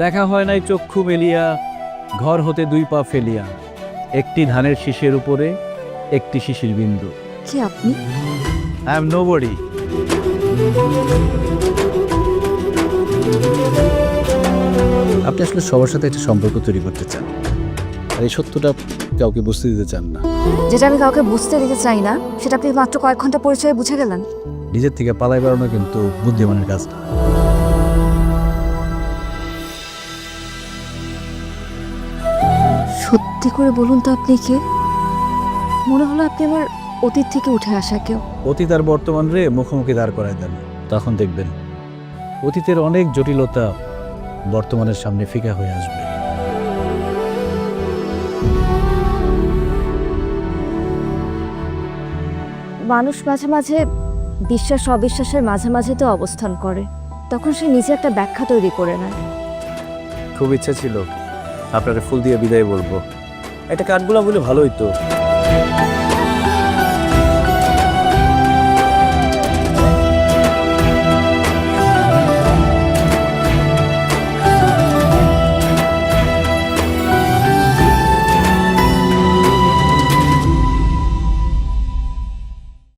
দেখা হয় নাই চক্ষু মেলিয়া, ঘর হতে দুই পা ফেলিয়া, একটি ধানের শীষের উপরে একটি শিশির বিন্দু। কে আপনি? I am nobody. আপনি আসলে সবার সাথে একটা সম্পর্ক তৈরি করতে চান, আর এই সত্যটা কাউকে বুঝতে দিতে চান না। যেটা আমি কাউকে বুঝতে দিতে চাই না সেটা আপনি মাত্র কয়েক ঘন্টা পরিচয়ে বুঝে গেলেন। নিজের থেকে পালাই বেড়ানো কিন্তু বুদ্ধিমানের কাজ না। সত্যি করে বলুন তো আপনি কে? মনে হলো আপনি আমার অতীত থেকে উঠে আসা কেউ। অতীত আর বর্তমান রে মুখোমুখি দাঁড় করায় দেন, তখন দেখবেন অতীতের অনেক জটিলতা বর্তমানের সামনে ফিকা হয়ে আসবে। মানুষ মাঝে মাঝে বিশ্বাস অবিশ্বাসের মাঝে তো অবস্থান করে, তখন সে নিজে একটা ব্যাখ্যা তৈরি করে নেয়। খুব ইচ্ছা ছিল আপনারা ফুল দিয়ে বিদায় বলবো, একটা কাঠগোলাপ বলে ভালো হইতো।